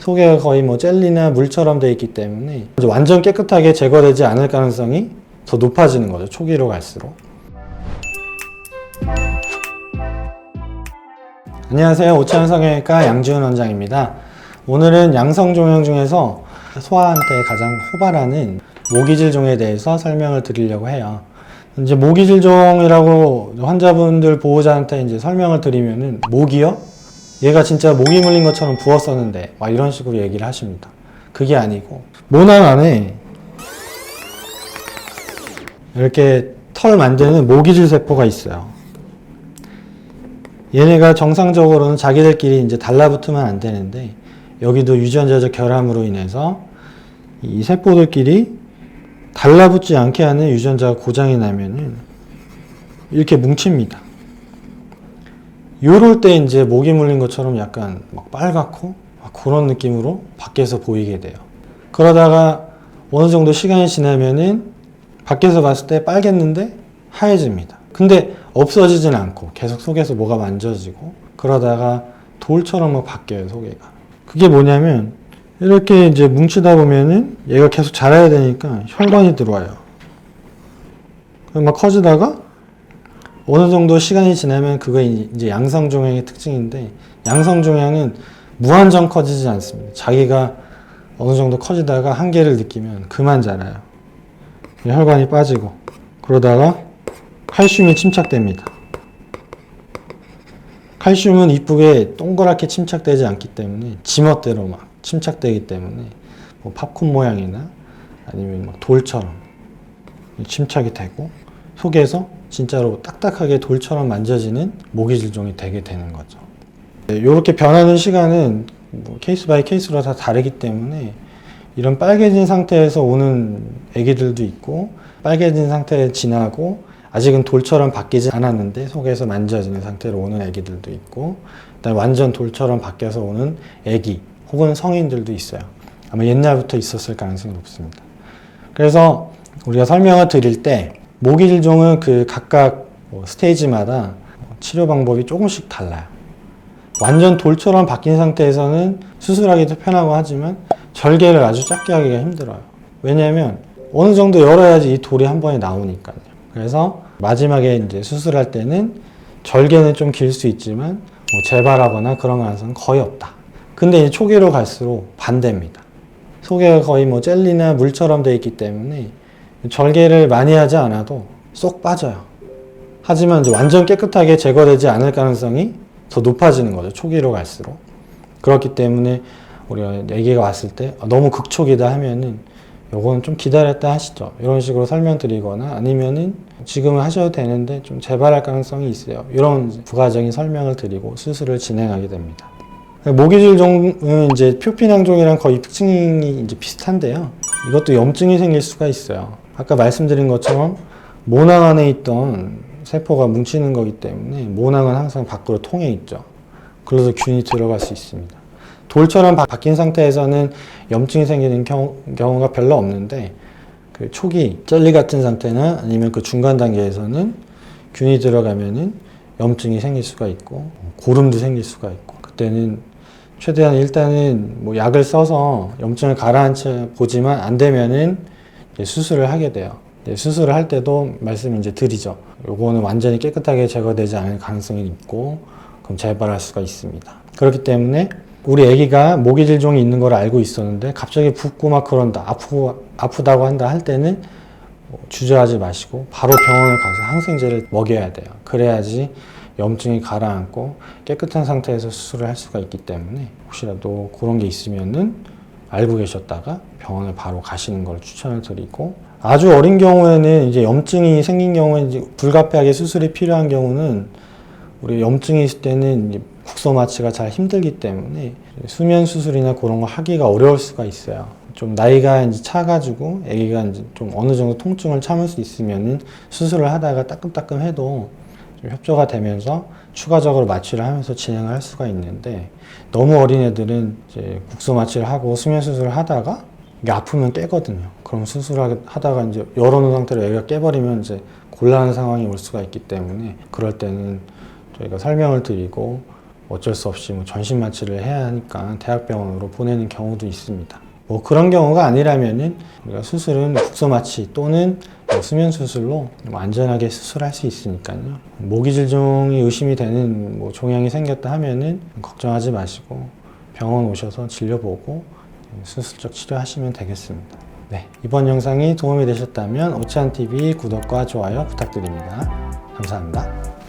속에가 거의 뭐 젤리나 물처럼 되어 있기 때문에 완전 깨끗하게 제거되지 않을 가능성이 더 높아지는 거죠. 초기로 갈수록. 안녕하세요. 오차원 성형외과 양지훈 원장입니다. 오늘은 양성종양 중에서 소아한테 가장 호발하는 모기질종에 대해서 설명을 드리려고 해요. 이제 모기질종이라고 환자분들 보호자한테 이제 설명을 드리면은 모기요? 얘가 진짜 모기 물린 것처럼 부었었는데 막 이런 식으로 얘기를 하십니다. 그게 아니고 모낭 안에 이렇게 털 만드는 모기질 세포가 있어요. 얘네가 정상적으로는 자기들끼리 이제 달라붙으면 안 되는데 여기도 유전자적 결함으로 인해서 이 세포들끼리 달라붙지 않게 하는 유전자가 고장이 나면은 이렇게 뭉칩니다. 요럴 때 이제 모기 물린 것처럼 약간 막 빨갛고 막 그런 느낌으로 밖에서 보이게 돼요. 그러다가 어느 정도 시간이 지나면은 밖에서 봤을 때 빨갰는데 하얘집니다. 근데 없어지진 않고 계속 속에서 뭐가 만져지고 그러다가 돌처럼 막 바뀌어요, 속에가. 그게 뭐냐면 이렇게 이제 뭉치다 보면은 얘가 계속 자라야 되니까 혈관이 들어와요. 그럼 막 커지다가 어느 정도 시간이 지나면 그거 이제 양성종양의 특징인데 양성종양은 무한정 커지지 않습니다. 자기가 어느 정도 커지다가 한계를 느끼면 그만 자라요. 혈관이 빠지고 그러다가 칼슘이 침착됩니다. 칼슘은 이쁘게 동그랗게 침착되지 않기 때문에 지멋대로 막 침착되기 때문에 뭐 팝콘 모양이나 아니면 막 돌처럼 침착이 되고 속에서 진짜로 딱딱하게 돌처럼 만져지는 모기질종이 되게 되는 거죠. 이렇게 변하는 시간은 뭐 케이스 바이 케이스로 다 다르기 때문에 이런 빨개진 상태에서 오는 애기들도 있고 빨개진 상태에 지나고 아직은 돌처럼 바뀌지 않았는데 속에서 만져지는 상태로 오는 애기들도 있고 그다음에 완전 돌처럼 바뀌어서 오는 애기 혹은 성인들도 있어요. 아마 옛날부터 있었을 가능성이 높습니다. 그래서 우리가 설명을 드릴 때 모기질종은 그 각각 스테이지마다 치료 방법이 조금씩 달라요. 완전 돌처럼 바뀐 상태에서는 수술하기도 편하고 하지만 절개를 아주 작게 하기가 힘들어요. 왜냐하면 어느 정도 열어야지 이 돌이 한 번에 나오니까요. 그래서 마지막에 이제 수술할 때는 절개는 좀 길 수 있지만 뭐 재발하거나 그런 가능성은 거의 없다. 근데 이제 초기로 갈수록 반대입니다. 속에가 거의 뭐 젤리나 물처럼 되어 있기 때문에 절개를 많이 하지 않아도 쏙 빠져요. 하지만 이제 완전 깨끗하게 제거되지 않을 가능성이 더 높아지는 거죠. 초기로 갈수록. 그렇기 때문에 우리가 아기가 왔을 때 너무 극초기다 하면은 요거는 좀 기다렸다 하시죠. 이런 식으로 설명드리거나 아니면은 지금은 하셔도 되는데 좀 재발할 가능성이 있어요. 이런 부가적인 설명을 드리고 수술을 진행하게 됩니다. 모기질종은 이제 표피낭종이랑 거의 특징이 이제 비슷한데요. 이것도 염증이 생길 수가 있어요. 아까 말씀드린 것처럼 모낭 안에 있던 세포가 뭉치는 거기 때문에 모낭은 항상 밖으로 통해 있죠. 그래서 균이 들어갈 수 있습니다. 돌처럼 바뀐 상태에서는 염증이 생기는 경우가 별로 없는데 그 초기 젤리 같은 상태나 아니면 그 중간 단계에서는 균이 들어가면은 염증이 생길 수가 있고 고름도 생길 수가 있고 그때는 최대한 일단은 뭐 약을 써서 염증을 가라앉혀 보지만 안 되면은 수술을 하게 돼요. 수술을 할 때도 말씀 이제 드리죠. 요거는 완전히 깨끗하게 제거되지 않을 가능성이 있고 그럼 재발할 수가 있습니다. 그렇기 때문에 우리 아기가 모기질종이 있는 걸 알고 있었는데 갑자기 붓고 막 그런다, 아프다고 한다 할 때는 주저하지 마시고 바로 병원을 가서 항생제를 먹여야 돼요. 그래야지 염증이 가라앉고 깨끗한 상태에서 수술을 할 수가 있기 때문에 혹시라도 그런 게 있으면은 알고 계셨다가 병원을 바로 가시는 걸 추천을 드리고 아주 어린 경우에는 이제 염증이 생긴 경우에 이제 불가피하게 수술이 필요한 경우는 우리 염증이 있을 때는 이제 국소 마취가 잘 힘들기 때문에 수면 수술이나 그런 거 하기가 어려울 수가 있어요. 좀 나이가 이제 차가지고 아기가 이제 좀 어느 정도 통증을 참을 수 있으면은 수술을 하다가 따끔따끔 해도 좀 협조가 되면서 추가적으로 마취를 하면서 진행을 할 수가 있는데 너무 어린 애들은 이제 국소 마취를 하고 수면 수술을 하다가 이게 아프면 깨거든요. 그럼 수술을 하다가 이제 열어놓은 상태로 애가 깨버리면 이제 곤란한 상황이 올 수가 있기 때문에 그럴 때는 저희가 설명을 드리고 어쩔 수 없이 뭐 전신 마취를 해야 하니까 대학병원으로 보내는 경우도 있습니다. 뭐 그런 경우가 아니라면은 우리가 수술은 국소 마취 또는 수면 수술로 안전하게 수술할 수 있으니까요. 모기질종이 의심이 되는 뭐 종양이 생겼다 하면은 걱정하지 마시고 병원 오셔서 진료보고 수술적 치료하시면 되겠습니다. 네, 이번 영상이 도움이 되셨다면 오찬TV 구독과 좋아요 부탁드립니다. 감사합니다.